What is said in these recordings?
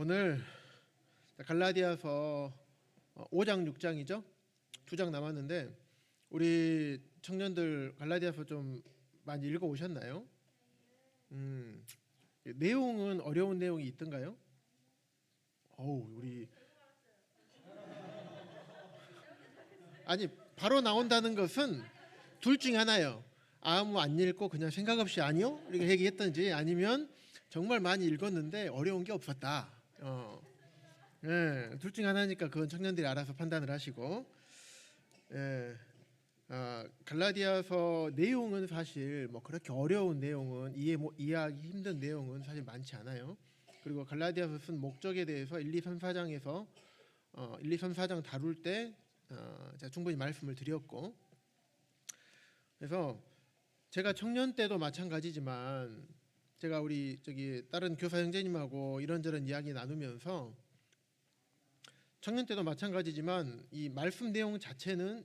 오늘 갈라디아서 5장 6장이죠. 2장 남았는데 우리 청년들 갈라디아서 좀 많이 읽어 오셨나요? 내용은 어려운 내용이 있던가요? 우리 아니 바로 나온다는 것은 둘 중에 하나예요. 아무 안 읽고 그냥 생각 없이 아니요 이렇게 얘기했던지, 아니면 정말 많이 읽었는데 어려운 게 없었다. 둘 중에 하나니까 그건 청년들이 알아서 판단을 하시고. 갈라디아서 내용은 사실 뭐 그렇게 어려운 내용은 이해하기 힘든 내용은 사실 많지 않아요. 그리고 갈라디아서 쓴 목적에 대해서 1, 2, 3, 4장에서 1, 2, 3, 4장 다룰 때 제가 충분히 말씀을 드렸고, 그래서 제가 청년 때도 마찬가지지만 제가 우리 다른 교사 형제님하고 이런저런 이야기 나누면서 청년 때도 마찬가지지만 이 말씀 내용 자체는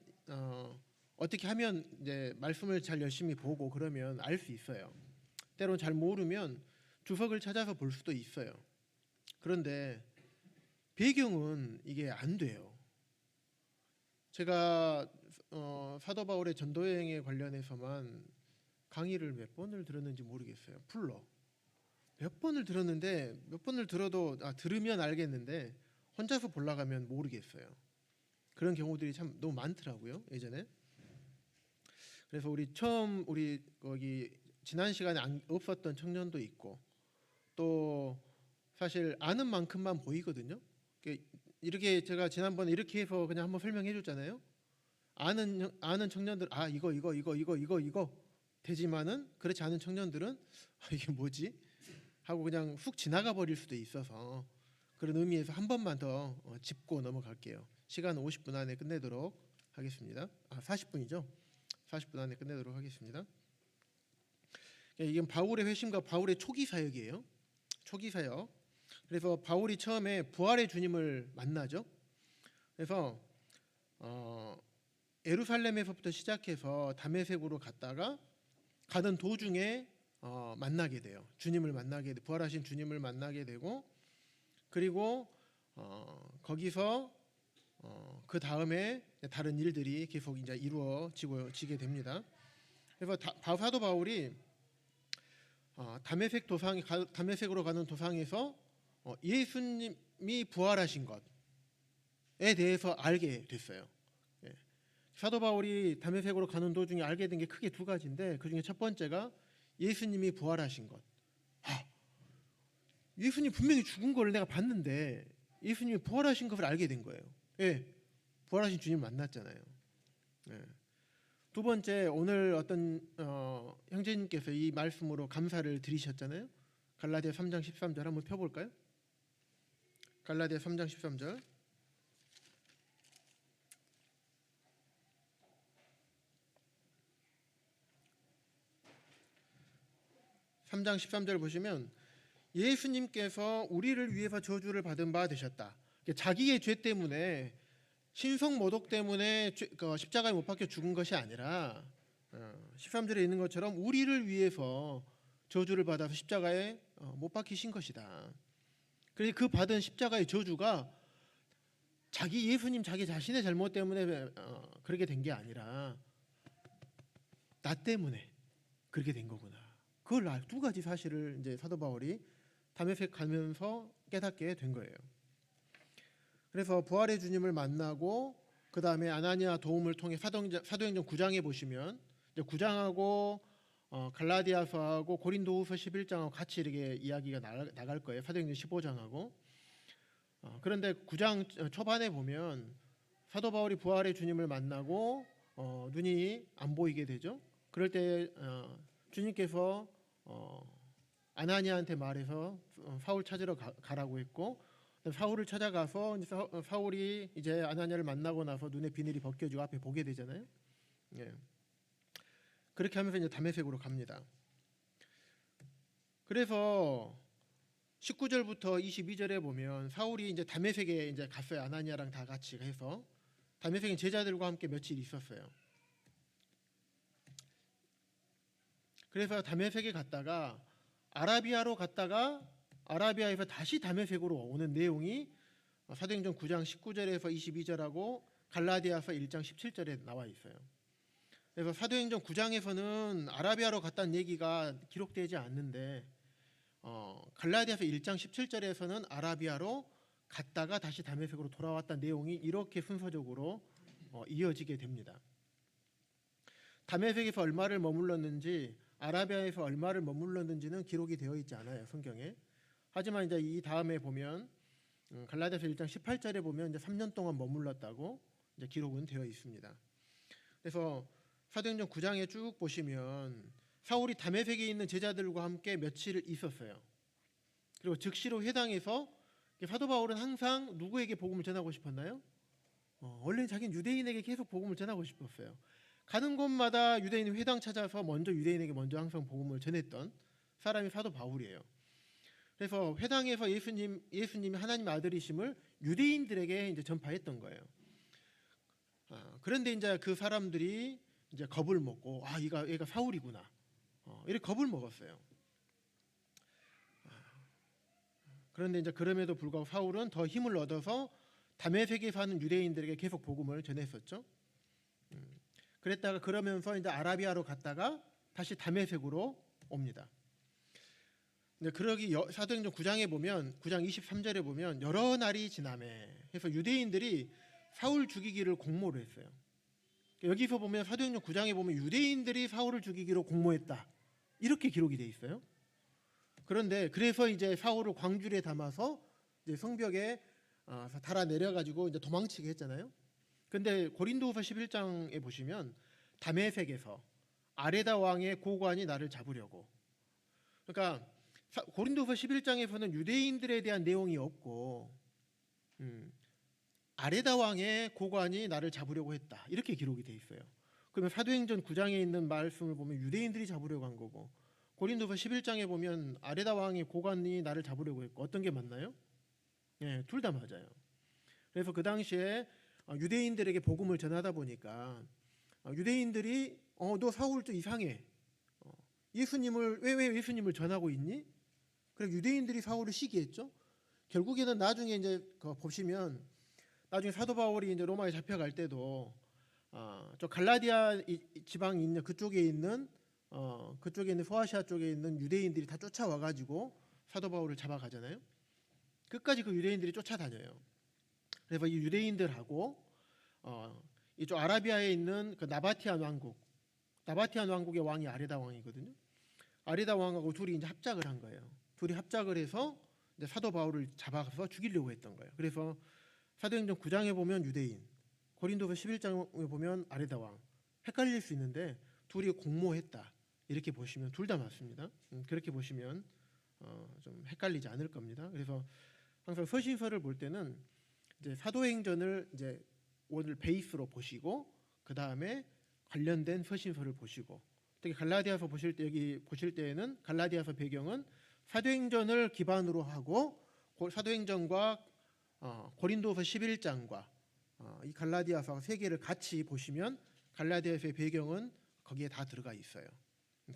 어떻게 하면 이제 말씀을 잘 열심히 보고 그러면 알 수 있어요. 때론 잘 모르면 주석을 찾아서 볼 수도 있어요. 그런데 배경은 이게 안 돼요. 제가 사도 바울의 전도 여행에 관련해서만 강의를 몇 번을 들었는지 모르겠어요. 몇 번을 들었는데, 몇 번을 들어도 들으면 알겠는데 혼자서 보려가면 모르겠어요. 그런 경우들이 참 너무 많더라고요, 예전에. 그래서 우리 거기 지난 시간에 없었던 청년도 있고, 또 사실 아는 만큼만 보이거든요. 이렇게 제가 지난번에 이렇게 해서 그냥 한번 설명해 줬잖아요. 아는 청년들 이거 되지만은 그렇지 않은 청년들은 이게 뭐지 하고 그냥 훅 지나가 버릴 수도 있어서, 그런 의미에서 한 번만 더 짚고 넘어갈게요. 시간 50분 안에 끝내도록 하겠습니다. 40분이죠. 40분 안에 끝내도록 하겠습니다. 이건 바울의 회심과 바울의 초기 사역이에요. 초기 사역. 그래서 바울이 처음에 부활의 주님을 만나죠. 그래서 예루살렘에서부터 시작해서 다메섹으로 갔다가 가던 도중에 만나게 돼요. 부활하신 주님을 만나게 되고, 그리고 거기서 그 다음에 다른 일들이 계속 이제 이루어지게 됩니다. 그래서 사도 바울이 다메섹으로 가는 도상에서 예수님이 부활하신 것에 대해서 알게 됐어요. 사도 바울이 다메섹으로 가는 도중에 알게 된 게 크게 두 가지인데, 그 중에 첫 번째가 예수님이 부활하신 것. 예수님 분명히 죽은 걸 내가 봤는데 예수님이 부활하신 것을 알게 된 거예요. 부활하신 주님 만났잖아요. 두 번째, 오늘 어떤 형제님께서 이 말씀으로 감사를 드리셨잖아요. 갈라디아 3장 13절 한번 펴볼까요? 갈라디아 3장 13절. 3장 13절 보시면 예수님께서 우리를 위해서 저주를 받은 바 되셨다. 자기의 죄 때문에, 신성 모독 때문에 십자가에 못 박혀 죽은 것이 아니라 13절에 있는 것처럼 우리를 위해서 저주를 받아서 십자가에 못 박히신 것이다. 그래서 그 받은 십자가의 저주가 예수님 자기 자신의 잘못 때문에 그렇게 된 게 아니라 나 때문에 그렇게 된 거구나. 그걸 두 가지 사실을 이제 사도 바울이 다메섹 가면서 깨닫게 된 거예요. 그래서 부활의 주님을 만나고 그 다음에 아나니아 도움을 통해 사도행전 9장에 보시면, 9장하고 갈라디아서하고 고린도후서 11장하고 같이 이렇게 이야기가 나갈 거예요. 사도행전 15장하고. 그런데 9장 초반에 보면 사도 바울이 부활의 주님을 만나고 눈이 안 보이게 되죠. 그럴 때 주님께서 아나니아한테 말해서 사울 찾으러 가라고 했고, 사울을 찾아가서 사울이 이제 아나니아를 만나고 나서 눈에 비늘이 벗겨지고 앞에 보게 되잖아요. 그렇게 하면서 이제 다메섹으로 갑니다. 그래서 19절부터 22절에 보면 사울이 이제 다메섹에 이제 갔어요. 아나니아랑 다 같이 해서 다메섹에 제자들과 함께 며칠 있었어요. 그래서 다메섹에 갔다가 아라비아로 갔다가 아라비아에서 다시 다메섹으로 오는 내용이 사도행전 9장 19절에서 22절하고 갈라디아서 1장 17절에 나와 있어요. 그래서 사도행전 9장에서는 아라비아로 갔다는 얘기가 기록되지 않는데 갈라디아서 1장 17절에서는 아라비아로 갔다가 다시 다메섹으로 돌아왔다는 내용이 이렇게 순서적으로 이어지게 됩니다. 다메섹에서 얼마를 머물렀는지 아라비아에서 얼마를 머물렀는지는 기록이 되어 있지 않아요, 성경에. 하지만 이제 이 다음에 보면 갈라디아서 1장 18절에 보면 이제 3년 동안 머물렀다고 이제 기록은 되어 있습니다. 그래서 사도행전 9장에 쭉 보시면 사울이 다메섹에 있는 제자들과 함께 며칠 있었어요. 그리고 즉시로 회당에서 사도 바울은 항상 누구에게 복음을 전하고 싶었나요? 원래 자기는 유대인에게 계속 복음을 전하고 싶었어요. 가는 곳마다 유대인 회당 찾아서 먼저 유대인에게 먼저 항상 복음을 전했던 사람이 사도 바울이에요. 그래서 회당에서 예수님이 하나님의 아들이심을 유대인들에게 이제 전파했던 거예요. 그런데 이제 그 사람들이 이제 겁을 먹고 얘가 사울이구나. 이렇게 겁을 먹었어요. 그런데 이제 그럼에도 불구하고 사울은 더 힘을 얻어서 다메섹에 사는 유대인들에게 계속 복음을 전했었죠. 그랬다가 그러면서 이제 아라비아로 갔다가 다시 다메섹으로 옵니다. 근데 그러기 사도행전 9장에 보면 9장 23절에 보면 여러 날이 지나매 해서 유대인들이 사울 죽이기를 공모를 했어요. 여기서 보면 사도행전 9장에 보면 유대인들이 사울을 죽이기로 공모했다 이렇게 기록이 돼 있어요. 그런데 그래서 이제 사울을 광주리에 담아서 이제 성벽에 달아 내려 가지고 이제 도망치게 했잖아요. 근데 고린도후서 11장에 보시면 다메섹에서 아레다 왕의 고관이 나를 잡으려고. 그러니까 고린도후서 11장에서는 유대인들에 대한 내용이 없고 아레다 왕의 고관이 나를 잡으려고 했다 이렇게 기록이 돼 있어요. 그러면 사도행전 9장에 있는 말씀을 보면 유대인들이 잡으려고 한 거고 고린도서 11장에 보면 아레다 왕의 고관이 나를 잡으려고 했고 어떤 게 맞나요? 둘 다 맞아요. 그래서 그 당시에 유대인들에게 복음을 전하다 보니까 유대인들이 너 사울 좀 이상해. 예수님을 왜 예수님을 전하고 있니? 그래서 유대인들이 사울을 시기했죠. 결국에는 나중에 이제 보시면 나중에 사도 바울이 이제 로마에 잡혀갈 때도 저 갈라디아 지방이 있는 그쪽에 있는 소아시아 쪽에 있는 유대인들이 다 쫓아와 가지고 사도 바울을 잡아가잖아요. 끝까지 그 유대인들이 쫓아다녀요. 그래서 이 유대인들하고 이쪽 아라비아에 있는 그 나바티안 왕국의 왕이 아레다 왕이거든요. 아레다 왕하고 둘이 이제 합작을 한 거예요. 둘이 합작을 해서 이제 사도 바울을 잡아서 죽이려고 했던 거예요. 그래서 사도행전 9장에 보면 유대인, 고린도서 11장에 보면 아레다 왕 헷갈릴 수 있는데 둘이 공모했다 이렇게 보시면 둘 다 맞습니다. 그렇게 보시면 좀 헷갈리지 않을 겁니다. 그래서 항상 서신서를 볼 때는 이제 사도행전을 이제 오늘 베이스로 보시고 그 다음에 관련된 서신서를 보시고 특히 갈라디아서 여기 보실 때에는 갈라디아서 배경은 사도행전을 기반으로 하고 사도행전과 고린도서 11장과 이 갈라디아서 세 개를 같이 보시면 갈라디아서의 배경은 거기에 다 들어가 있어요.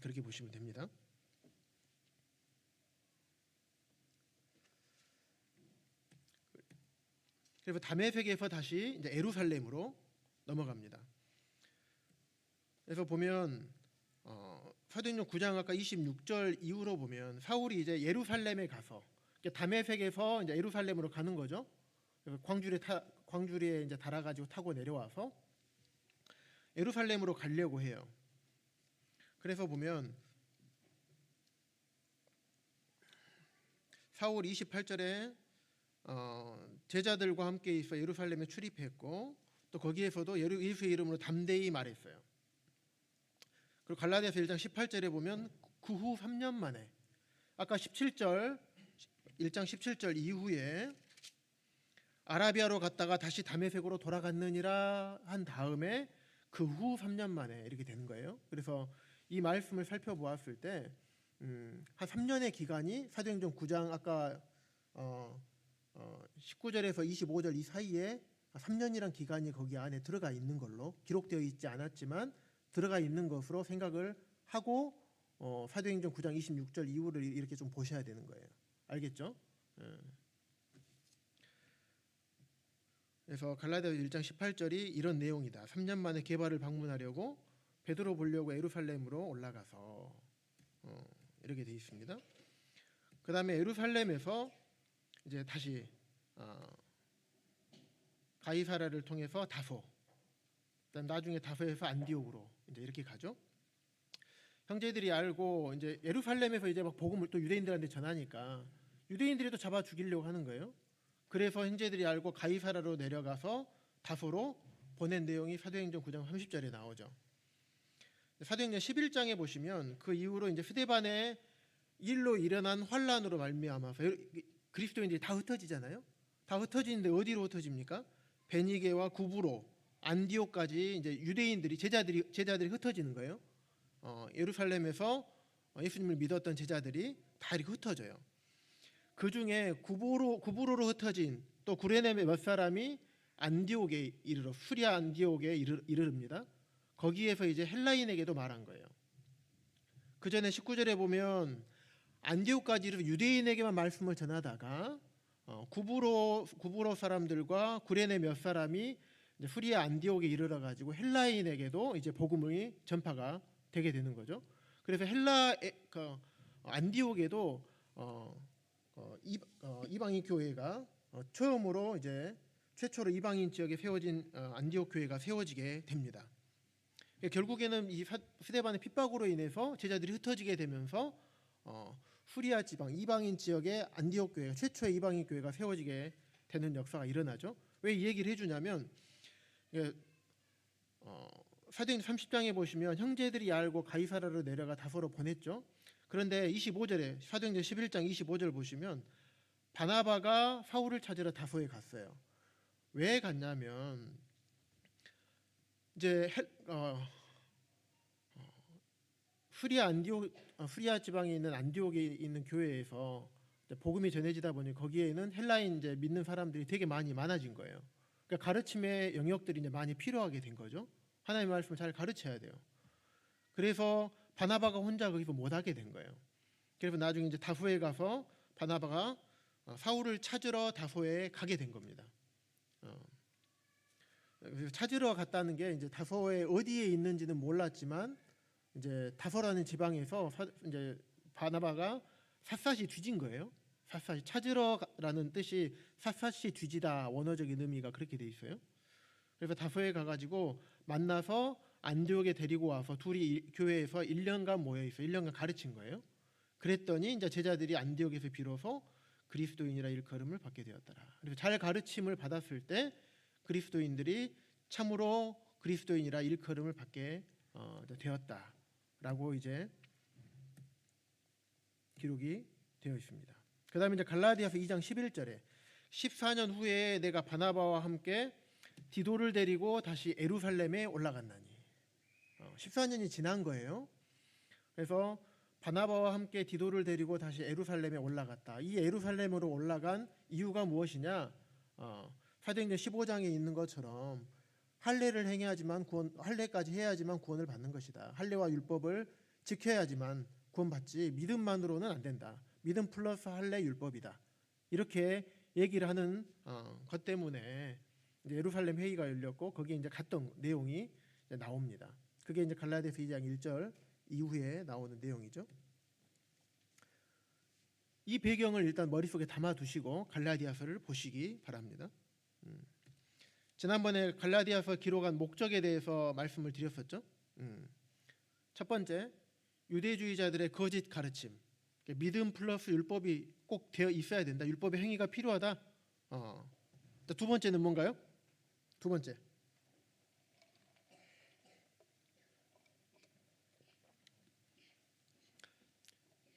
그렇게 보시면 됩니다. 그래서 다메섹에서 다시 이제 예루살렘으로 넘어갑니다. 그래서 보면 사도행전 9장 아까 26절 이후로 보면 사울이 이제 예루살렘에 가서 다메섹에서 이제 예루살렘으로 가는 거죠. 그래서 광주리에 이제 달아가지고 타고 내려와서 예루살렘으로 가려고 해요. 그래서 보면 사울 28절에 제자들과 함께 있어 예루살렘에 출입했고 또 거기에서도 예수의 이름으로 담대히 말했어요. 그리고 갈라디아서 1장 18절에 보면 그 후 3년 만에 아까 1장 17절 이후에 아라비아로 갔다가 다시 다메섹으로 돌아갔느니라 한 다음에 그 후 3년 만에 이렇게 되는 거예요. 그래서 이 말씀을 살펴보았을 때 한 3년의 기간이 사도행전 9장 아까 19절에서 25절 이 사이에 3년이란 기간이 거기 안에 들어가 있는 걸로 기록되어 있지 않았지만 들어가 있는 것으로 생각을 하고 사도행전 9장 26절 이후를 이렇게 좀 보셔야 되는 거예요. 알겠죠? 그래서 갈라디아서 1장 18절이 이런 내용이다. 3년 만에 게바를 방문하려고 베드로 보려고 예루살렘으로 올라가서 이렇게 돼 있습니다. 그 다음에 예루살렘에서 이제 다시 가이사랴를 통해서 다소, 그다음 나중에 다소에서 안디옥으로 이제 이렇게 가죠. 형제들이 알고 이제 예루살렘에서 이제 막 복음을 또 유대인들한테 전하니까 유대인들이 또 잡아 죽이려고 하는 거예요. 그래서 형제들이 알고 가이사랴로 내려가서 다소로 보낸 내용이 사도행전 9장 30절에 나오죠. 사도행전 11장에 보시면 그 이후로 이제 스데반의 일로 일어난 환란으로 말미암아서 그리스도인들이 다 흩어지잖아요. 다 흩어지는데 어디로 흩어집니까? 베니게와 구브로, 안디옥까지 이제 유대인들이 제자들이 흩어지는 거예요. 예루살렘에서 예수님을 믿었던 제자들이 다 이렇게 흩어져요. 그 중에 구브로로 흩어진 또 구레네의 몇 사람이 안디옥에 이르러 수리아 안디옥에 이르릅니다. 거기에서 이제 헬라인에게도 말한 거예요. 그 전에 19절에 보면 안디옥까지 이르러 유대인에게만 말씀을 전하다가 구브로 사람들과 구레네 몇 사람이 수리아 안디옥에 이르러 가지고 헬라인에게도 이제 복음의 전파가 되게 되는 거죠. 그래서 안디옥에도 이방인 교회가 최초로 이방인 지역에 세워진 안디옥 교회가 세워지게 됩니다. 결국에는 이 스데반의 핍박으로 인해서 제자들이 흩어지게 되면서 수리아 지방 이방인 지역의 안디옥 교회가 최초의 이방인 교회가 세워지게 되는 역사가 일어나죠. 왜 이 얘기를 해주냐면 사도행전 30장에 보시면 형제들이 알고 가이사랴로 내려가 다소로 보냈죠. 그런데 25절에 사도행전 11장 25절 보시면 바나바가 사울을 찾으러 다소에 갔어요. 왜 갔냐면 이제 수리아 지방에 있는 안디옥에 있는 교회에서 복음이 전해지다 보니 거기에는 헬라인 이제 믿는 사람들이 되게 많아진 거예요. 그러니까 가르침의 영역들이 이제 많이 필요하게 된 거죠. 하나님의 말씀을 잘 가르쳐야 돼요. 그래서 바나바가 혼자 거기서 못 하게 된 거예요. 그래서 나중에 이제 다소에 가서 바나바가 사울을 찾으러 다소에 가게 된 겁니다. 찾으러 갔다는 게 이제 다소에 어디에 있는지는 몰랐지만 이제 다소라는 지방에서 이제 바나바가 샅샅이 뒤진 거예요. 샅샅이 찾으러라는 뜻이 샅샅이 뒤지다 원어적인 의미가 그렇게 돼 있어요. 그래서 다소에 가가지고 만나서 안디옥에 데리고 와서 둘이 교회에서 1년간 모여 있어 1년간 가르친 거예요. 그랬더니 이제 제자들이 안디옥에서 비로소 그리스도인이라 일컬음을 받게 되었더라. 그래서 잘 가르침을 받았을 때 그리스도인들이 참으로 그리스도인이라 일컬음을 받게 되었다라고 이제 기록이 되어 있습니다. 그다음에 이제 갈라디아서 2장 11절에 14년 후에 내가 바나바와 함께 디도를 데리고 다시 예루살렘에 올라갔나니 14년이 지난 거예요. 그래서 바나바와 함께 디도를 데리고 다시 예루살렘에 올라갔다. 이 예루살렘으로 올라간 이유가 무엇이냐? 사도행전 15장에 있는 것처럼 할례를 행해야지만 할례까지 해야지만 구원을 받는 것이다. 할례와 율법을 지켜야지만 구원받지 믿음만으로는 안 된다. 믿음 플러스 할례 율법이다. 이렇게 얘기를 하는 것 때문에 이제 예루살렘 회의가 열렸고 거기에 이제 갔던 내용이 이제 나옵니다. 그게 이제 갈라디아서 2장 1절 이후에 나오는 내용이죠. 이 배경을 일단 머릿속에 담아두시고 갈라디아서를 보시기 바랍니다. 지난번에 갈라디아서 기록한 목적에 대해서 말씀을 드렸었죠. 첫 번째, 유대주의자들의 거짓 가르침, 믿음 플러스 율법이 꼭 되어 있어야 된다. 율법의 행위가 필요하다. 두 번째는 뭔가요? 두 번째,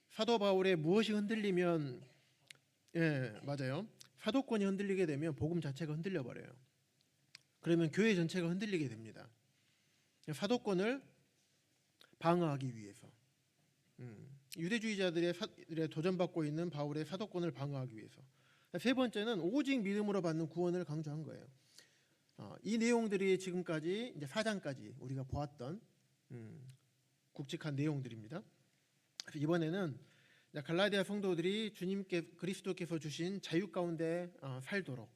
사도 바울의 무엇이 흔들리면 맞아요. 사도권이 흔들리게 되면 복음 자체가 흔들려 버려요. 그러면 교회 전체가 흔들리게 됩니다. 사도권을 방어하기 위해서 유대주의자들의 도전받고 있는 바울의 사도권을 방어하기 위해서. 세 번째는 오직 믿음으로 받는 구원을 강조한 거예요. 이 내용들이 지금까지 이제 4장까지 우리가 보았던 굵직한 내용들입니다. 이번에는 갈라디아 성도들이 주님께 그리스도께서 주신 자유 가운데 살도록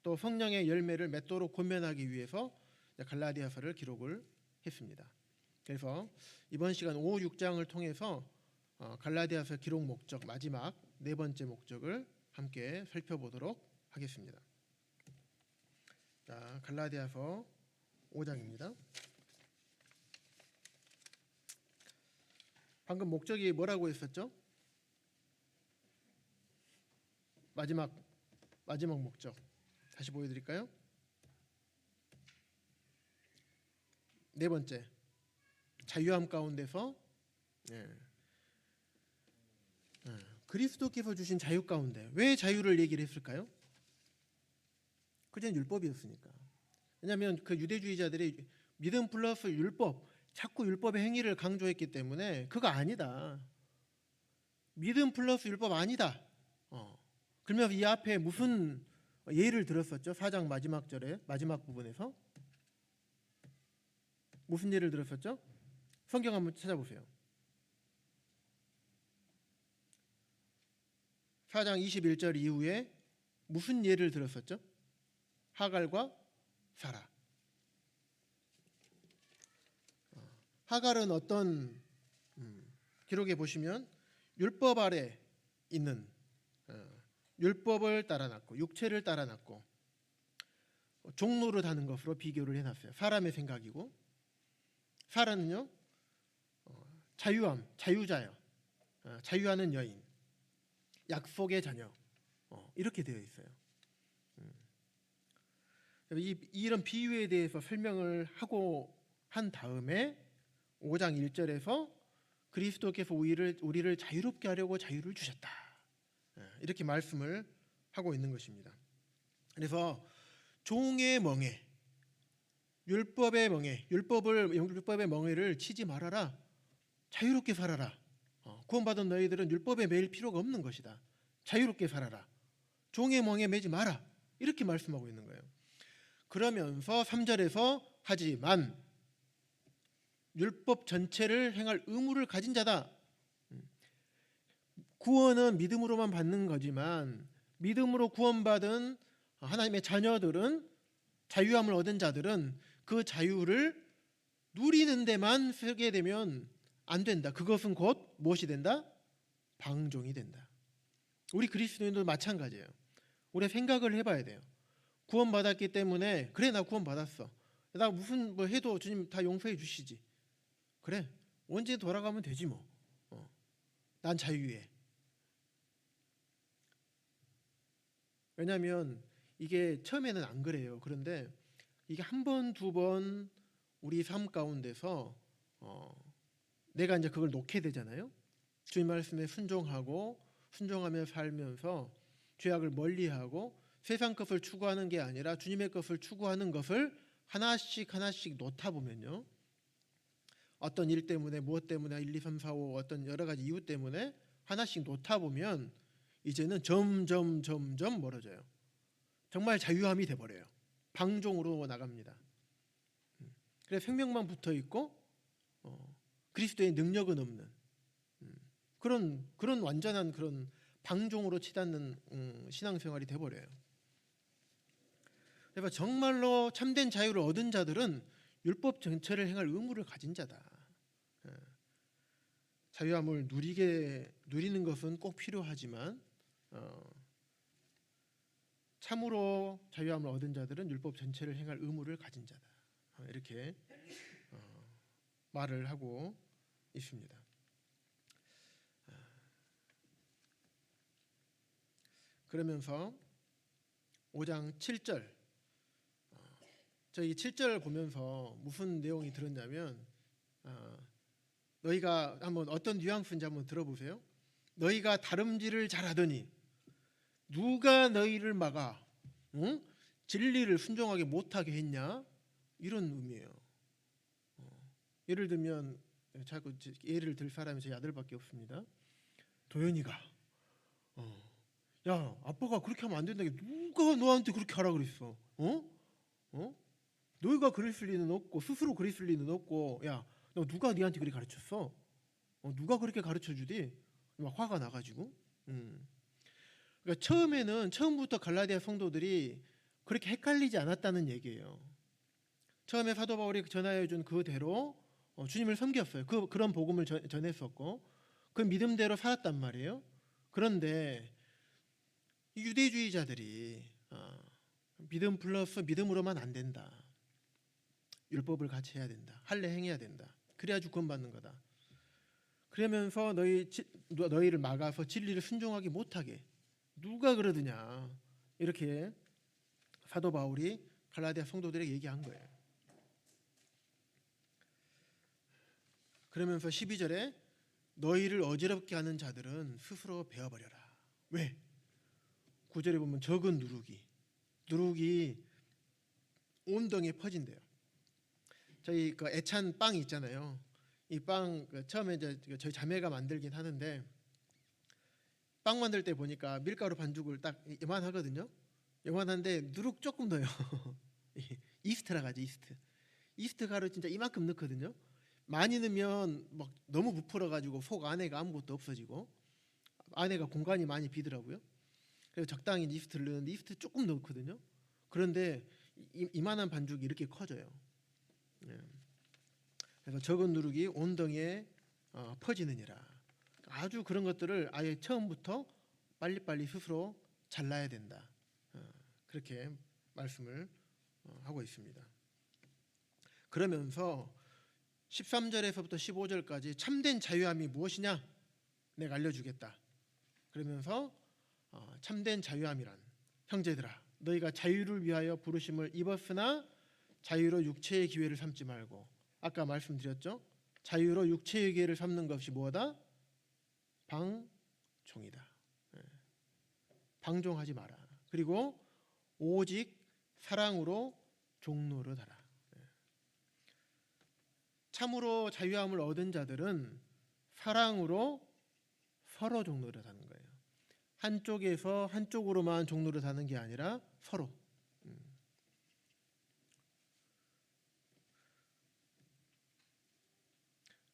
또 성령의 열매를 맺도록 권면하기 위해서 갈라디아서를 기록을 했습니다. 그래서 이번 시간 5, 6장을 통해서 갈라디아서 기록 목적 마지막 네 번째 목적을 함께 살펴보도록 하겠습니다. 자, 갈라디아서 5장입니다. 방금 목적이 뭐라고 했었죠? 마지막 목적 다시 보여드릴까요? 네 번째, 자유함 가운데서 그리스도께서 주신 자유 가운데. 왜 자유를 얘기를 했을까요? 그전 율법이었으니까. 왜냐하면 그 유대주의자들이 믿음 플러스 율법, 자꾸 율법의 행위를 강조했기 때문에 그거 아니다. 믿음 플러스 율법 아니다. 그러면서 이 앞에 무슨 예를 들었었죠? 4장 마지막 절에 마지막 부분에서 무슨 예를 들었었죠? 성경 한번 찾아보세요. 4장 21절 이후에 무슨 예를 들었었죠? 하갈과 사라. 하갈은 어떤 기록에 보시면 율법 아래 있는 율법을 따라 낳고 육체를 따라 낳고 종로를 다는 것으로 비교를 해놨어요. 사람의 생각이고 사라는요 자유함, 자유자요, 자유하는 여인, 약속의 자녀 이렇게 되어 있어요. 이런 비유에 대해서 설명을 하고 한 다음에 5장 1절에서 그리스도께서 우리를 자유롭게 하려고 자유를 주셨다. 이렇게 말씀을 하고 있는 것입니다. 그래서 종의 멍에, 율법의 멍에, 율법의 멍에를 치지 말아라. 자유롭게 살아라. 구원받은 너희들은 율법에 매일 필요가 없는 것이다. 자유롭게 살아라. 종의 멍에 매지 마라. 이렇게 말씀하고 있는 거예요. 그러면서 3절에서 하지만 율법 전체를 행할 의무를 가진 자다. 구원은 믿음으로만 받는 거지만 믿음으로 구원받은 하나님의 자녀들은, 자유함을 얻은 자들은 그 자유를 누리는 데만 쓰게 되면 안 된다. 그것은 곧 무엇이 된다? 방종이 된다. 우리 그리스도인도 마찬가지예요. 우리 생각을 해봐야 돼요. 구원받았기 때문에 그래 나 구원받았어. 나 무슨 뭐 해도 주님 다 용서해 주시지. 그래 언제 돌아가면 되지 뭐. 난 자유해. 왜냐하면 이게 처음에는 안 그래요. 그런데 이게 한 번, 두 번 우리 삶 가운데서 내가 이제 그걸 놓게 되잖아요. 주님 말씀에 순종하며 살면서 죄악을 멀리하고 세상 것을 추구하는 게 아니라 주님의 것을 추구하는 것을 하나씩 놓다 보면요. 어떤 일 때문에 무엇 때문에 1, 2, 3, 4, 5 어떤 여러 가지 이유 때문에 하나씩 놓다 보면 이제는 점점 멀어져요. 정말 자유함이 돼버려요. 방종으로 나갑니다. 그래서 생명만 붙어 있고 그리스도의 능력은 없는 그런 완전한 그런 방종으로 치닫는 신앙생활이 돼버려요. 그래서 정말로 참된 자유를 얻은 자들은 율법 전체를 행할 의무를 가진 자다. 자유함을 누리는 것은 꼭 필요하지만 참으로 자유함을 얻은 자들은 율법 전체를 행할 의무를 가진 자다. 이렇게 말을 하고 있습니다. 그러면서 5장 7절, 저희 7절 보면서 무슨 내용이 들었냐면 너희가 한번 어떤 뉘앙스인지 한번 들어보세요. 너희가 다름질을 잘하더니 누가 너희를 막아 진리를 순종하게 못하게 했냐? 이런 의미예요. 예를 들면 자꾸 예를 들 사람이 제 아들밖에 없습니다. 도현이가 야 아빠가 그렇게 하면 안 된다. 누가 너한테 그렇게 하라 그랬어? 너희가 그랬을 리는 없고 스스로 그랬을 리는 없고 야 너 누가 니한테 그렇게 가르쳤어? 누가 그렇게 가르쳐 주디? 막 화가 나가지고. 그러니까 처음부터 갈라디아 성도들이 그렇게 헷갈리지 않았다는 얘기예요. 처음에 사도 바울이 전하여 준 그대로 주님을 섬겼어요. 그런 복음을 전했었고 그 믿음대로 살았단 말이에요. 그런데 유대주의자들이 믿음 플러스 믿음으로만 안 된다. 율법을 같이 해야 된다. 할례 행해야 된다. 그래야지 구원받는 거다. 그러면서 너희를 막아서 진리를 순종하기 못하게 누가 그러느냐 이렇게 사도 바울이 갈라디아 성도들에게 얘기한 거예요. 그러면서 12절에 너희를 어지럽게 하는 자들은 스스로 베어버려라. 왜? 9절에 보면 적은 누룩이 온덩이에 퍼진대요. 저희 그 애찬 빵이 있잖아요. 이 빵 처음에 이제 저희 자매가 만들긴 하는데 빵 만들 때 보니까 밀가루 반죽을 딱 요만하거든요. 요만한데 누룩 조금 넣어요. 이스트라 가지 이스트 가루 진짜 이만큼 넣거든요. 많이 넣으면 막 너무 부풀어가지고 속 안에가 아무것도 없어지고 안에가 공간이 많이 비더라고요. 그래서 적당히 이스트를 넣는데 이스트 조금 넣거든요. 그런데 이만한 반죽이 이렇게 커져요. 그래서 적은 누룩이 온덩이에 퍼지느니라. 아주 그런 것들을 아예 처음부터 빨리빨리 스스로 잘라야 된다. 그렇게 말씀을 하고 있습니다. 그러면서 13절에서부터 15절까지 참된 자유함이 무엇이냐? 내가 알려주겠다. 그러면서 참된 자유함이란 형제들아 너희가 자유를 위하여 부르심을 입었으나 자유로 육체의 기회를 삼지 말고 아까 말씀드렸죠? 자유로 육체의 기회를 삼는 것이 뭐다? 방종이다. 방종하지 마라. 그리고 오직 사랑으로 종노릇하라. 참으로 자유함을 얻은 자들은 사랑으로 서로 종노릇하는 거예요. 한쪽에서 한쪽으로만 종노릇하는 게 아니라 서로.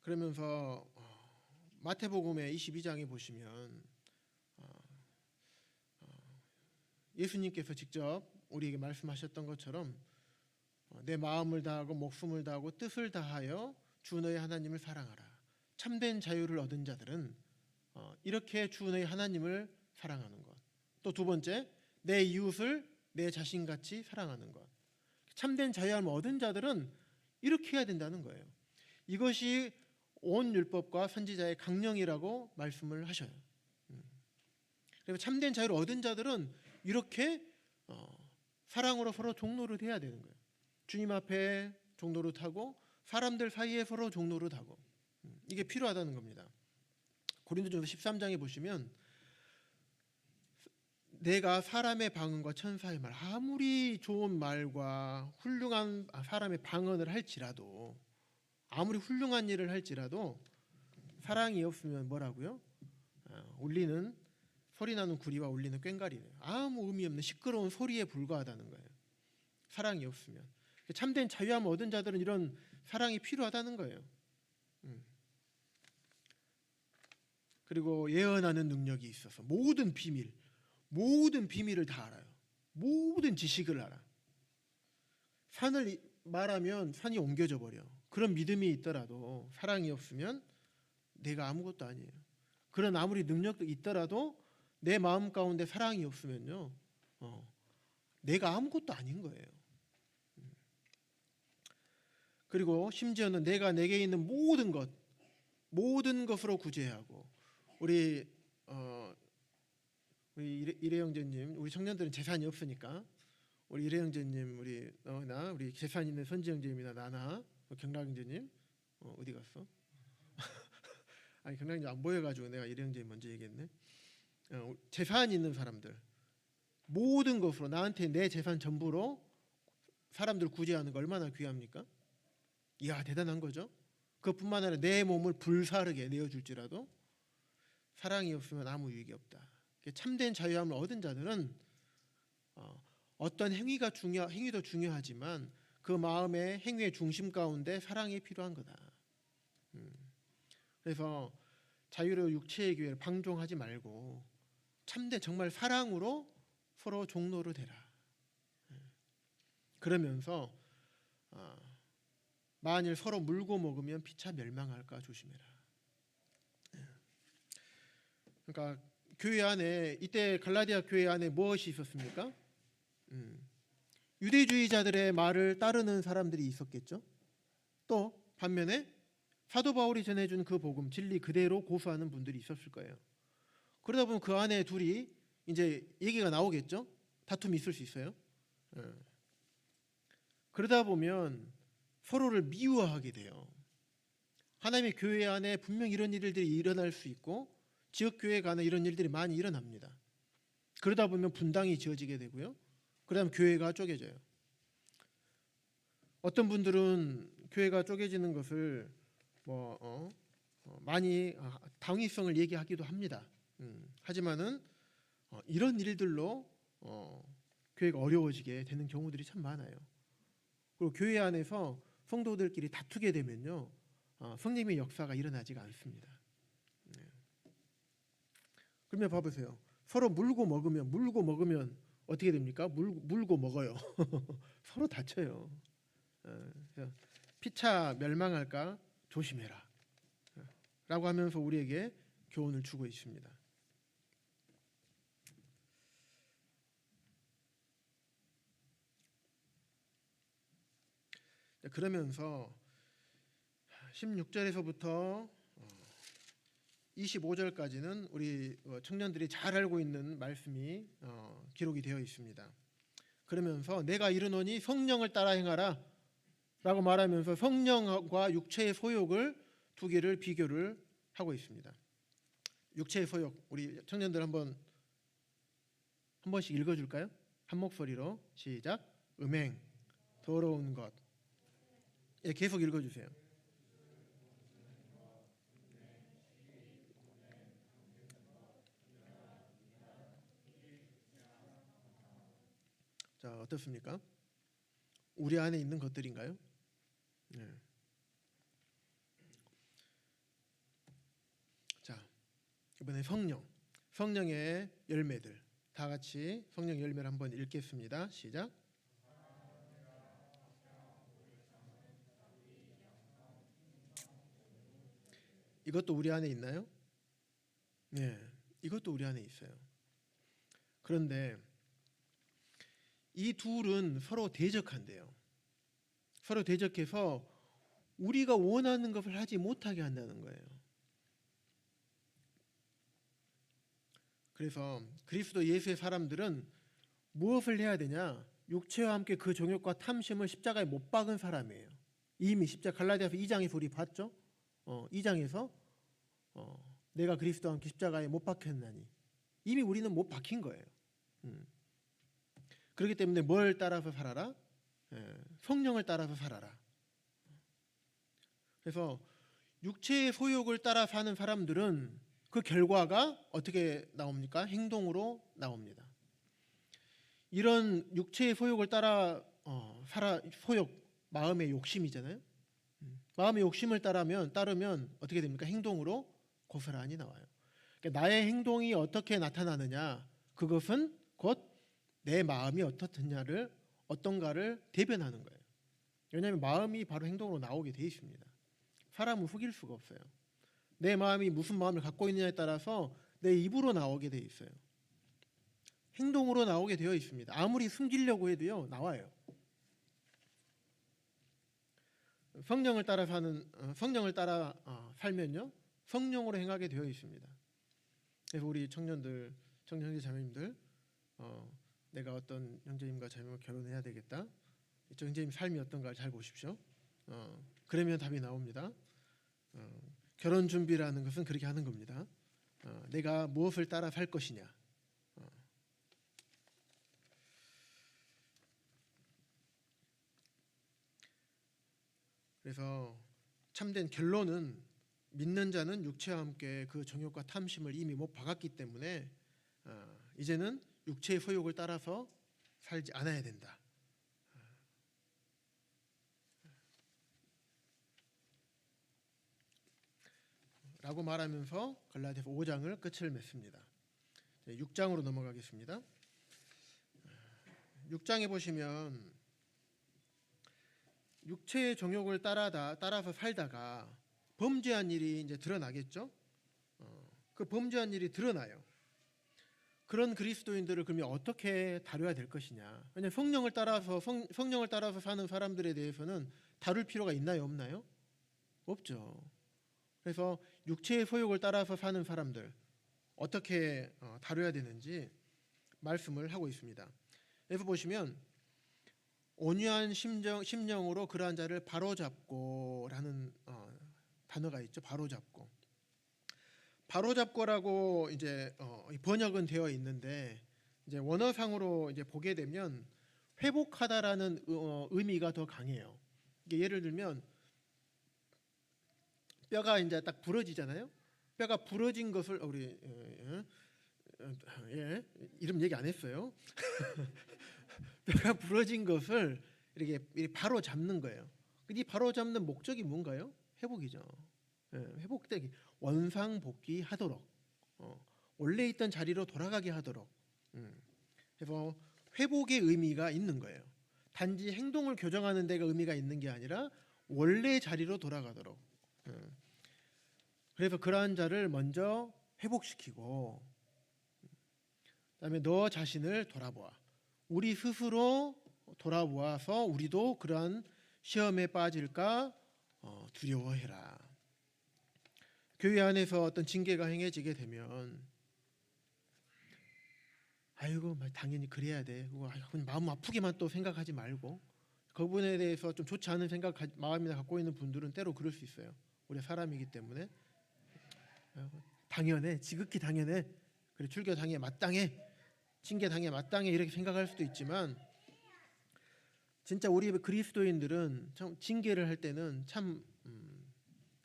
그러면서 마태복음의 22장에 보시면 예수님께서 직접 우리에게 말씀하셨던 것처럼 내 마음을 다하고 목숨을 다하고 뜻을 다하여 주 너의 하나님을 사랑하라. 참된 자유를 얻은 자들은 이렇게 주 너의 하나님을 사랑하는 것. 또 두 번째, 내 이웃을 내 자신같이 사랑하는 것. 참된 자유함을 얻은 자들은 이렇게 해야 된다는 거예요. 이것이 온 율법과 선지자의 강령이라고 말씀을 하셔요. 그리고 참된 자유를 얻은 자들은 이렇게 사랑으로 서로 종노릇 해야 되는 거예요. 주님 앞에 종노릇하고 사람들 사이에 서로 종노릇하고 이게 필요하다는 겁니다. 고린도전서 13장에 보시면 내가 사람의 방언과 천사의 말 아무리 좋은 말과 훌륭한 사람의 방언을 할지라도 아무리 훌륭한 일을 할지라도 사랑이 없으면 뭐라고요? 울리는 소리 나는 구리와 울리는 꽹과리네요. 아무 의미 없는 시끄러운 소리에 불과하다는 거예요. 사랑이 없으면. 참된 자유함을 얻은 자들은 이런 사랑이 필요하다는 거예요. 그리고 예언하는 능력이 있어서 모든 비밀을 다 알아요. 모든 지식을 알아. 산을 말하면 산이 옮겨져 버려. 그런 믿음이 있더라도 사랑이 없으면 내가 아무것도 아니에요. 그런 아무리 능력도 있더라도 내 마음 가운데 사랑이 없으면요, 내가 아무것도 아닌 거예요. 그리고 심지어는 내가 내게 있는 모든 것으로 구제하고 우리 이래영재님, 우리 청년들은 재산이 없으니까 우리 이래영재님, 우리 재산 있는 선지영재님이나 나나 경락영재님 어디 갔어? 아니 경락영재 안 보여가지고 내가 이래영재님 먼저 얘기했네. 재산 있는 사람들 모든 것으로 나한테 내 재산 전부로 사람들 구제하는 거 얼마나 귀합니까? 이야 대단한 거죠. 그것뿐만 아니라 내 몸을 불사르게 내어줄지라도 사랑이 없으면 아무 유익이 없다. 참된 자유함을 얻은 자들은 어떤 행위도 중요하지만 그 마음의 행위의 중심 가운데 사랑이 필요한 거다. 그래서 자유로 육체의 교회를 방종하지 말고 참된 정말 사랑으로 서로 종로를 되라. 그러면서 만일 서로 물고 먹으면 피차 멸망할까 조심해라. 그러니까 교회 안에 이때 갈라디아 교회 안에 무엇이 있었습니까? 유대주의자들의 말을 따르는 사람들이 있었겠죠. 또 반면에 사도 바울이 전해준 그 복음 진리 그대로 고수하는 분들이 있었을 거예요. 그러다 보면 그 안에 둘이 이제 얘기가 나오겠죠. 다툼이 있을 수 있어요. 그러다 보면 서로를 미워하게 돼요. 하나님의 교회 안에 분명 이런 일들이 일어날 수 있고 지역 교회 간에 이런 일들이 많이 일어납니다. 그러다 보면 분당이 지어지게 되고요. 그다음 교회가 쪼개져요. 어떤 분들은 교회가 쪼개지는 것을 많이 당위성을 얘기하기도 합니다. 하지만은 이런 일들로 교회가 어려워지게 되는 경우들이 참 많아요. 그리고 교회 안에서 성도들끼리 다투게 되면요, 성령의 역사가 일어나지가 않습니다. 그러면 봐보세요. 서로 물고 먹으면 어떻게 됩니까? 물고 먹어요. 서로 다쳐요. 피차 멸망할까 조심해라 라고 하면서 우리에게 교훈을 주고 있습니다. 그러면서 16절에서부터 25절까지는 우리 청년들이 잘 알고 있는 말씀이 기록이 되어 있습니다. 그러면서 내가 이르노니 성령을 따라 행하라 라고 말하면서 성령과 육체의 소욕을 두 개를 비교를 하고 있습니다. 육체의 소욕, 우리 청년들 한 번씩 읽어줄까요? 한 목소리로 시작. 음행, 더러운 것. 예, 계속 읽어주세요. 자, 어떻습니까? 우리 안에 있는 것들인가요? 네. 자, 이번에 성령의 열매들 다 같이 성령 열매를 한번 읽겠습니다. 시작. 이것도 우리 안에 있나요? 네, 이것도 우리 안에 있어요. 그런데 이 둘은 서로 대적한대요. 서로 대적해서 우리가 원하는 것을 하지 못하게 한다는 거예요. 그래서 그리스도 예수의 사람들은 무엇을 해야 되냐? 육체와 함께 그 정욕과 탐심을 십자가에 못 박은 사람이에요. 이미 갈라디아서 2장에서 우리 봤죠? 2장에서 내가 그리스도와 함께 십자가에 못 박혔나니 이미 우리는 못 박힌 거예요. 그렇기 때문에 뭘 따라서 살아라? 성령을 따라서 살아라. 그래서 육체의 소욕을 따라 사는 사람들은 그 결과가 어떻게 나옵니까? 행동으로 나옵니다. 이런 육체의 소욕을 따라 소욕, 마음의 욕심이잖아요. 마음의 욕심을 따르면 어떻게 됩니까? 행동으로 고스란히 나와요. 그러니까 나의 행동이 어떻게 나타나느냐? 그것은 곧 내 마음이 어떤가를 대변하는 거예요. 왜냐하면 마음이 바로 행동으로 나오게 돼 있습니다. 사람은 속일 수가 없어요. 내 마음이 무슨 마음을 갖고 있느냐에 따라서 내 입으로 나오게 돼 있어요. 행동으로 나오게 되어 있습니다. 아무리 숨기려고 해도요, 나와요. 성령을 따라 살면요, 성령으로 행하게 되어 있습니다. 그래서 우리 청년들, 청년 형제 자매님들, 내가 어떤 형제님과 자매와 결혼해야 되겠다. 저 형제님 삶이 어떤가 잘 보십시오. 그러면 답이 나옵니다. 결혼 준비라는 것은 그렇게 하는 겁니다. 내가 무엇을 따라 살 것이냐. 그래서 참된 결론은 믿는 자는 육체와 함께 그 정욕과 탐심을 이미 못 박았기 때문에 이제는 육체의 소욕을 따라서 살지 않아야 된다. 라고 말하면서 갈라디아서 5장을 끝을 맺습니다. 6장으로 넘어가겠습니다. 6장에 보시면 육체의 정욕을 따라서 살다가 범죄한 일이 이제 드러나겠죠. 그 범죄한 일이 드러나요. 그런 그리스도인들을 그러면 어떻게 다뤄야 될 것이냐? 왜냐하면 성령을 따라서 사는 사람들에 대해서는 다룰 필요가 있나요, 없나요? 없죠. 그래서 육체의 소욕을 따라서 사는 사람들 어떻게 다뤄야 되는지 말씀을 하고 있습니다. 여기서 보시면 온유한 심령으로 그러한 자를 바로잡고라는 단어가 있죠. 바로잡고라고 이제 번역은 되어 있는데 이제 원어상으로 이제 보게 되면 회복하다라는 의미가 더 강해요. 이게 예를 들면 뼈가 이제 딱 부러지잖아요. 뼈가 부러진 것을 우리 이름 얘기 안 했어요. 뼈가 부러진 것을 이렇게 바로 잡는 거예요. 이 바로 잡는 목적이 뭔가요? 회복이죠. 회복되기, 원상복귀하도록, 원래 있던 자리로 돌아가게 하도록. 그래서 회복의 의미가 있는 거예요. 단지 행동을 교정하는 데가 의미가 있는 게 아니라 원래 자리로 돌아가도록. 그래서 그러한 자를 먼저 회복시키고, 그다음에 너 자신을 돌아보아. 우리 스스로 돌아보아서 우리도 그러한 시험에 빠질까 두려워해라. 교회 안에서 어떤 징계가 행해지게 되면 아이고 당연히 그래야 돼. 마음 아프게만 또 생각하지 말고 그 부분에 대해서 좀 좋지 않은 생각 마음이나 갖고 있는 분들은 때로 그럴 수 있어요. 우리 사람이기 때문에 당연해, 지극히 당연해. 그래 출교 당해 마땅해, 징계 당해 마땅해 이렇게 생각할 수도 있지만 진짜 우리 그리스도인들은 참 징계를 할 때는 참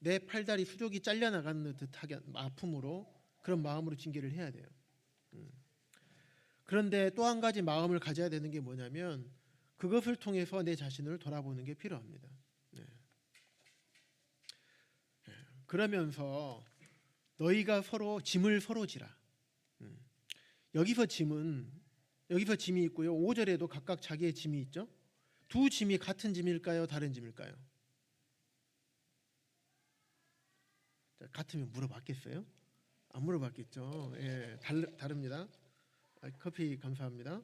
내 팔다리 수족이 잘려나가는 듯하게 아픔으로 그런 마음으로 징계를 해야 돼요. 그런데 또 한 가지 마음을 가져야 되는 게 뭐냐면 그것을 통해서 내 자신을 돌아보는 게 필요합니다. 그러면서 너희가 서로 짐을 서로 지라. 여기서 짐이 있고요. 5절에도 각각 자기의 짐이 있죠. 두 짐이 같은 짐일까요? 다른 짐일까요? 같으면 물어봤겠어요? 안 물어봤겠죠. 예, 다릅니다. 커피 감사합니다.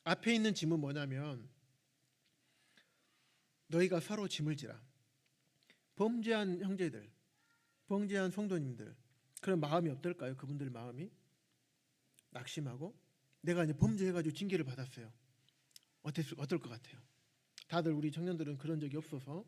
앞에 있는 짐은 뭐냐면 너희가 서로 짐을 지라. 범죄한 형제들, 범죄한 성도님들 그런 마음이 어떨까요? 그분들 마음이 낙심하고 내가 이제 범죄해가지고 징계를 받았어요. 어떨 것 같아요? 다들 우리 청년들은 그런 적이 없어서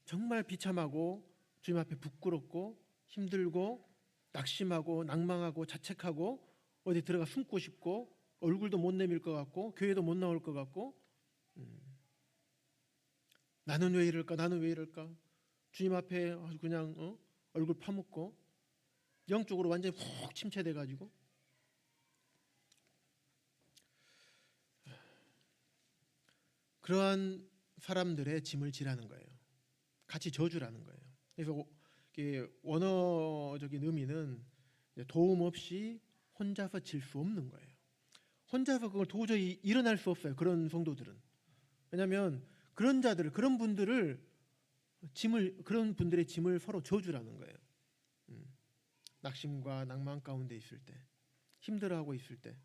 정말 비참하고 주님 앞에 부끄럽고 힘들고 낙심하고 낭망하고 자책하고 어디 들어가 숨고 싶고 얼굴도 못 내밀 것 같고 교회도 못 나올 것 같고 나는 왜 이럴까 주님 앞에 아주 그냥 얼굴 파묻고 영적으로 완전히 훅 침체돼 가지고 그러한 사람들의 짐을 지라는 거예요. 같이 져주라는 거예요. 그래서 원어적인 의미는 도움 없이 혼자서 질 수 없는 거예요. 혼자서 그걸 도저히 일어날 수 없어요. 그런 성도들은. 왜냐하면 그런 자들을, 그런 분들의 짐을 서로 져주라는 거예요. 낙심과 낭만 가운데 있을 때, 힘들어하고 있을 때,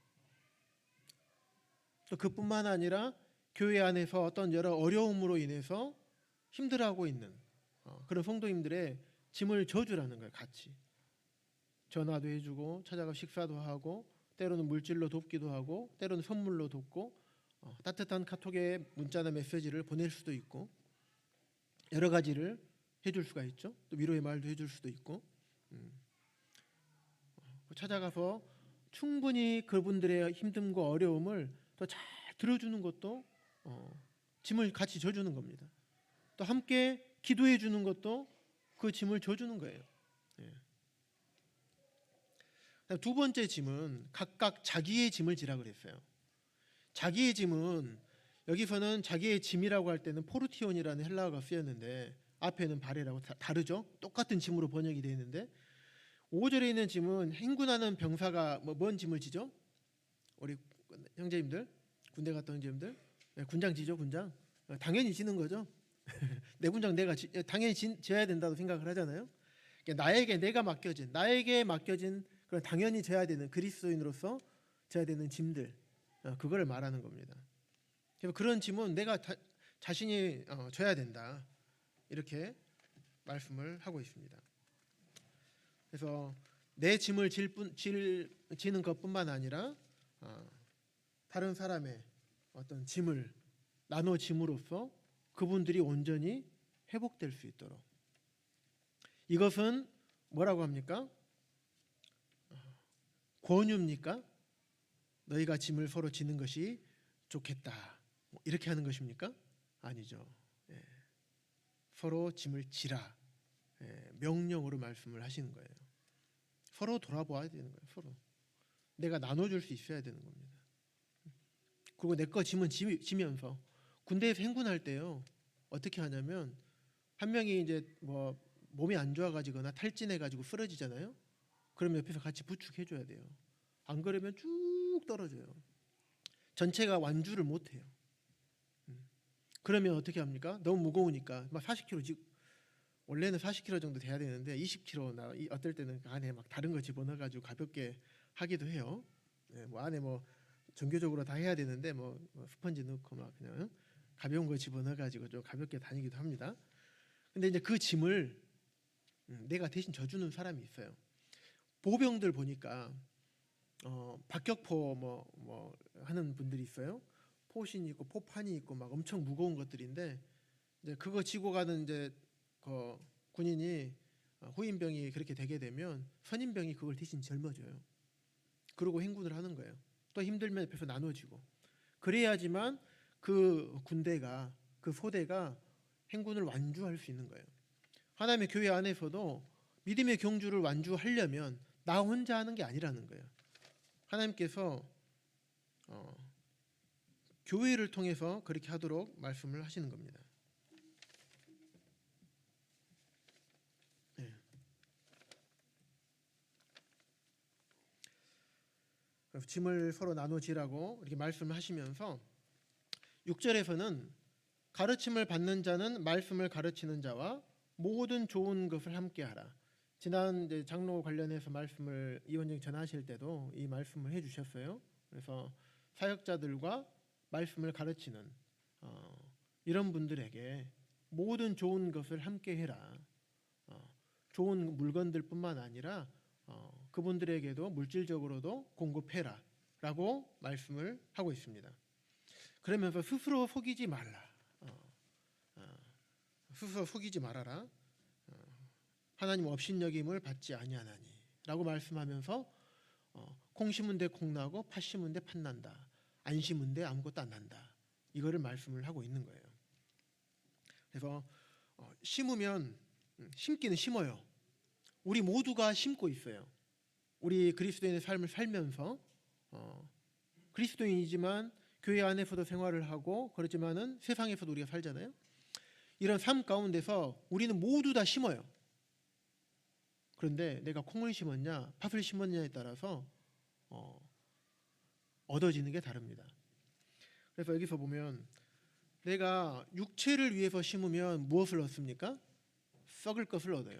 또 그뿐만 아니라 교회 안에서 어떤 여러 어려움으로 인해서 힘들어하고 있는 그런 성도님들의 짐을 져주라는 거예요. 같이 전화도 해주고 찾아가 식사도 하고 때로는 물질로 돕기도 하고 때로는 선물로 돕고 따뜻한 카톡에 문자나 메시지를 보낼 수도 있고 여러 가지를 해줄 수가 있죠. 또 위로의 말도 해줄 수도 있고 찾아가서 충분히 그분들의 힘듦과 어려움을 더 잘 들어주는 것도 짐을 같이 져주는 겁니다. 또 함께 기도해 주는 것도 그 짐을 져주는 거예요. 두 번째 짐은 각각 자기의 짐을 지라 그랬어요. 자기의 짐은 여기서는 자기의 짐이라고 할 때는 포르티온이라는 헬라어가 쓰였는데 앞에는 바래라고 다르죠. 똑같은 짐으로 번역이 되어 있는데 5절에 있는 짐은 행군하는 병사가 뭔 짐을 지죠? 우리 형제님들, 군대 갔던 형제님들, 군장 지죠, 군장. 당연히 지는 거죠. 내 군장 내가 당연히 져야 된다고 생각을 하잖아요. 그러니까 나에게 맡겨진 그런 당연히 져야 되는 그리스도인으로서 져야 되는 짐들, 그거를 말하는 겁니다. 그래서 그런 짐은 내가 자신이 져야 된다, 이렇게 말씀을 하고 있습니다. 그래서 내 짐을 지는 것뿐만 아니라 다른 사람의 어떤 짐을 나눠 짐으로써 그분들이 온전히 회복될 수 있도록, 이것은 뭐라고 합니까? 권유입니까? 너희가 짐을 서로 지는 것이 좋겠다, 이렇게 하는 것입니까? 아니죠. 서로 짐을 지라, 명령으로 말씀을 하시는 거예요. 서로 돌아보아야 되는 거예요. 서로 내가 나눠줄 수 있어야 되는 겁니다. 그리고 내 거 짐은 지면서 군대에서 행군할 때요, 어떻게 하냐면 한 명이 이제 뭐 몸이 안 좋아가지거나 탈진해가지고 쓰러지잖아요. 그럼 옆에서 같이 부축해줘야 돼요. 안 그러면 쭉 떨어져요. 전체가 완주를 못해요. 그러면 어떻게 합니까? 너무 무거우니까 막 40kg 원래는 40kg 정도 돼야 되는데 20kg나 어떨 때는 안에 막 다른 거 집어넣어가지고 가볍게 하기도 해요. 뭐 안에 뭐 정교적으로 다 해야 되는데 뭐 스펀지 넣고 막 그냥 가벼운 거 집어넣어가지고 좀 가볍게 다니기도 합니다. 근데 이제 그 짐을 내가 대신 져주는 사람이 있어요. 보병들 보니까 박격포 뭐 하는 분들이 있어요. 포신이 있고 포판이 있고 막 엄청 무거운 것들인데 이제 그거 지고 가는 이제 그 군인이 후임병이 그렇게 되게 되면 선임병이 그걸 대신 짊어져요. 그러고 행군을 하는 거예요. 또 힘들면 옆에서 나눠지고, 그래야지만 그 군대가, 그 소대가 행군을 완주할 수 있는 거예요. 하나님의 교회 안에서도 믿음의 경주를 완주하려면 나 혼자 하는 게 아니라는 거예요. 하나님께서 교회를 통해서 그렇게 하도록 말씀을 하시는 겁니다. 짐을 서로 나누지라고 이렇게 말씀을 하시면서 6절에서는 가르침을 받는 자는 말씀을 가르치는 자와 모든 좋은 것을 함께하라. 지난 이제 장로 관련해서 말씀을 이원정 전하실 때도 이 말씀을 해주셨어요. 그래서 사역자들과 말씀을 가르치는 이런 분들에게 모든 좋은 것을 함께해라. 좋은 물건들뿐만 아니라 그분들에게도 물질적으로도 공급해라라고 말씀을 하고 있습니다. 그러면서 스스로 속이지 말라. 스스로 속이지 말아라. 하나님 업신여김을 받지 아니하나니라고 말씀하면서 콩 심은 데 콩 나고 팥 심은 데 팥 난다. 안 심은 데 아무것도 안 난다. 이거를 말씀을 하고 있는 거예요. 그래서 심으면 심기는 심어요. 우리 모두가 심고 있어요. 우리 그리스도인의 삶을 살면서 그리스도인이지만 교회 안에서도 생활을 하고 그렇지만은 세상에서도 우리가 살잖아요. 이런 삶 가운데서 우리는 모두 다 심어요. 그런데 내가 콩을 심었냐 팥을 심었냐에 따라서 얻어지는 게 다릅니다. 그래서 여기서 보면 내가 육체를 위해서 심으면 무엇을 얻습니까? 썩을 것을 얻어요.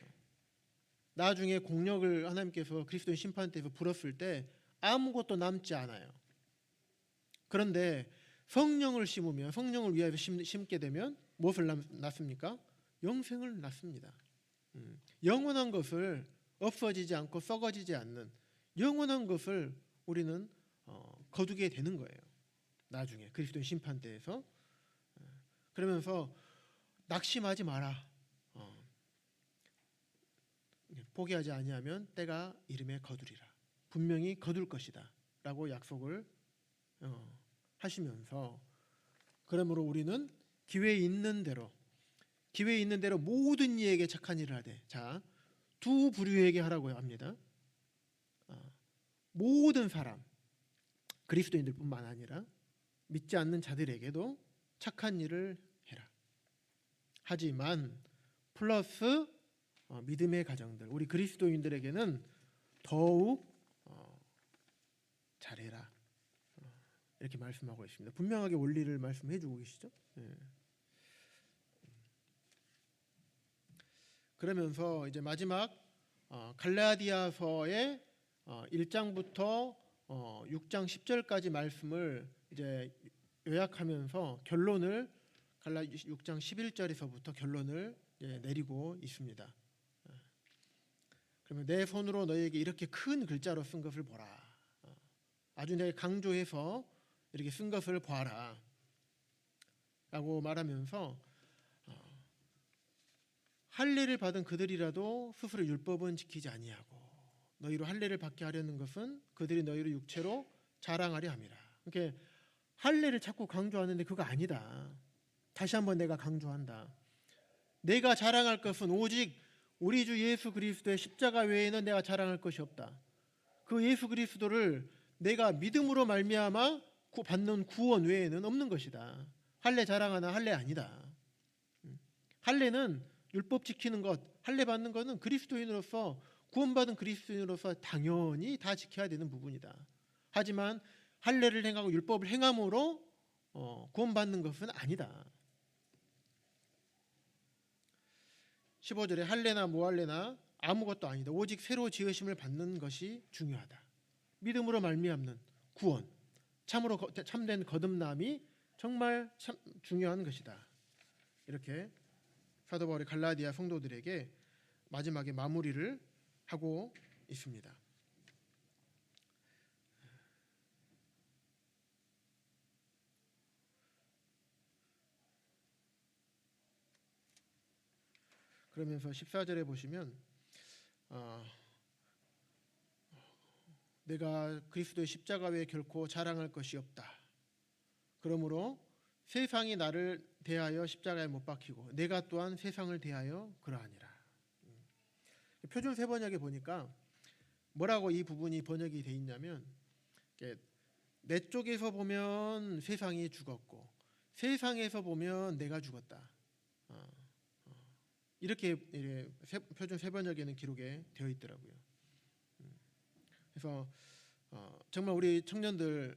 나중에 공력을 하나님께서 그리스도의 심판대에서 불었을 때 아무것도 남지 않아요. 그런데 성령을 심으면, 성령을 위하여 심게 되면 무엇을 낳습니까? 영생을 낳습니다. 영원한 것을, 없어지지 않고 썩어지지 않는 영원한 것을 우리는 거두게 되는 거예요. 나중에 그리스도의 심판대에서. 그러면서 낙심하지 마라. 포기하지 아니하면 때가 이름에 거두리라. 분명히 거둘 것이다 라고 약속을 하시면서, 그러므로 우리는 기회에 있는 대로 모든 이에게 착한 일을 하되, 자, 두 부류에게 하라고 합니다. 모든 사람, 그리스도인들뿐만 아니라 믿지 않는 자들에게도 착한 일을 해라. 하지만 플러스 믿음의 가정들, 우리 그리스도인들에게는 더욱 잘해라, 이렇게 말씀하고 있습니다. 분명하게 원리를 말씀해주고 계시죠. 예. 그러면서 이제 마지막 갈라디아서의 1장부터 6장 10절까지 말씀을 이제 요약하면서 결론을 6장 11절에서부터 결론을 내리고 있습니다. 그러면 내 손으로 너에게 이렇게 큰 글자로 쓴 것을 보라. 아주 내가 강조해서 이렇게 쓴 것을 보아라. 라고 말하면서 할례를 받은 그들이라도 스스로 율법은 지키지 아니하고 너희로 할례를 받게 하려는 것은 그들이 너희로 육체로 자랑하려 함이라. 이렇게 할례를 자꾸 강조하는데 그거 아니다. 다시 한번 내가 강조한다. 내가 자랑할 것은 오직 우리 주 예수 그리스도의 십자가 외에는 내가 자랑할 것이 없다. 그 예수 그리스도를 내가 믿음으로 말미암아 받는 구원 외에는 없는 것이다. 할례 자랑하나 할례 아니다. 할례는 율법 지키는 것, 할례 받는 것은 그리스도인으로서 구원받은 그리스도인으로서 당연히 다 지켜야 되는 부분이다. 하지만 할례를 행하고 율법을 행함으로 구원받는 것은 아니다. 15절에 할례나 무할례나 아무것도 아니다. 오직 새로 지으심을 받는 것이 중요하다. 믿음으로 말미암는 구원, 참으로 참된 거듭남이 정말 참 중요한 것이다. 이렇게 사도 바울이 갈라디아 성도들에게 마지막에 마무리를 하고 있습니다. 그러면서 14절에 보시면 내가 그리스도의 십자가 외에 결코 자랑할 것이 없다. 그러므로 세상이 나를 대하여 십자가에 못 박히고 내가 또한 세상을 대하여 그러하니라. 표준 세번역에 보니까 뭐라고 이 부분이 번역이 돼 있냐면 내 쪽에서 보면 세상이 죽었고 세상에서 보면 내가 죽었다. 이렇게 표준 세번역에는 기록에 되어 있더라고요. 그래서 정말 우리 청년들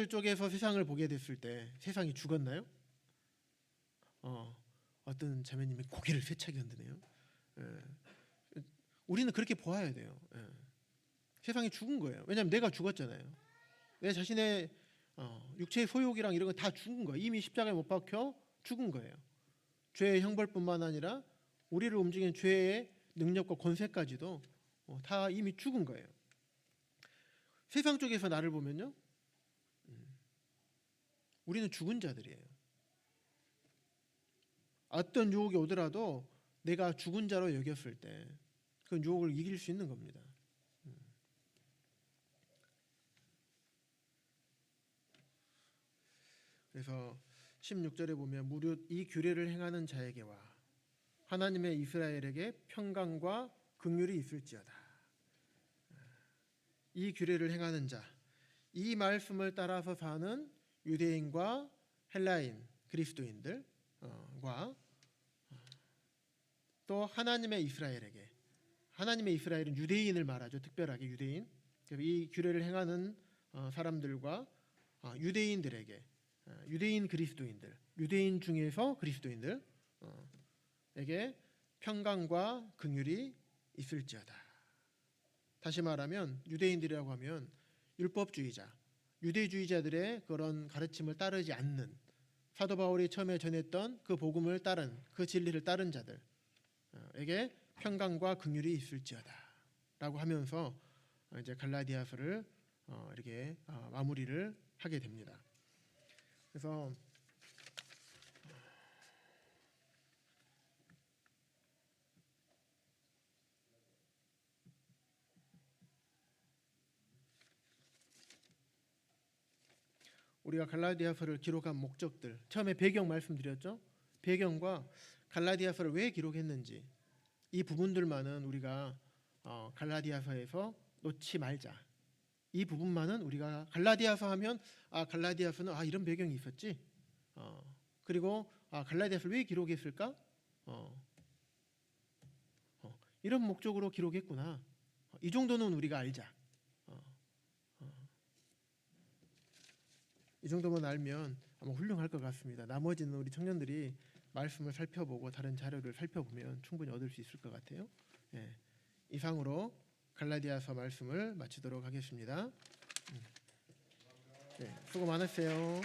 쪽에서 세상을 보게 됐을 때 세상이 죽었나요? 어떤 자매님이 고개를 세차게 흔드네요. 우리는 그렇게 보아야 돼요. 세상이 죽은 거예요. 왜냐하면 내가 죽었잖아요. 내 자신의 육체의 소욕이랑 이런 거 다 죽은 거예요. 이미 십자가에 못 박혀 죽은 거예요. 죄의 형벌뿐만 아니라 우리를 움직이는 죄의 능력과 권세까지도 다 이미 죽은 거예요. 세상 쪽에서 나를 보면요, 우리는 죽은 자들이에요. 어떤 유혹이 오더라도 내가 죽은 자로 여겼을 때 그 유혹을 이길 수 있는 겁니다. 그래서 16절에 보면 무릇 이 규례를 행하는 자에게와 하나님의 이스라엘에게 평강과 긍휼이 있을지어다. 이 규례를 행하는 자, 이 말씀을 따라서 사는 유대인과 헬라인 그리스도인들과 또 하나님의 이스라엘에게, 하나님의 이스라엘은 유대인을 말하죠. 특별하게 유대인. 이 규례를 행하는 사람들과 유대인들에게, 유대인 그리스도인들, 유대인 중에서 그리스도인들에게 평강과 긍휼이 있을지어다. 다시 말하면 유대인들이라고 하면 율법주의자, 유대주의자들의 그런 가르침을 따르지 않는, 사도 바울이 처음에 전했던 그 복음을 따른, 그 진리를 따른 자들에게 평강과 긍휼이 있을지어다라고 하면서 이제 갈라디아서를 이렇게 마무리를 하게 됩니다. 그래서 우리가 갈라디아서를 기록한 목적들, 처음에 배경 말씀드렸죠. 배경과 갈라디아서를 왜 기록했는지 이 부분들만은 우리가 갈라디아서에서 놓지 말자. 이 부분만은 우리가 갈라디아서 하면 갈라디아서는 이런 배경이 있었지. 그리고 갈라디아서를 왜 기록했을까? 이런 목적으로 기록했구나. 이 정도는 우리가 알자. 이 정도만 알면 아마 훌륭할 것 같습니다. 나머지는 우리 청년들이 말씀을 살펴보고 다른 자료를 살펴보면 충분히 얻을 수 있을 것 같아요. 예, 이상으로 갈라디아서 말씀을 마치도록 하겠습니다. 네, 수고 많으세요.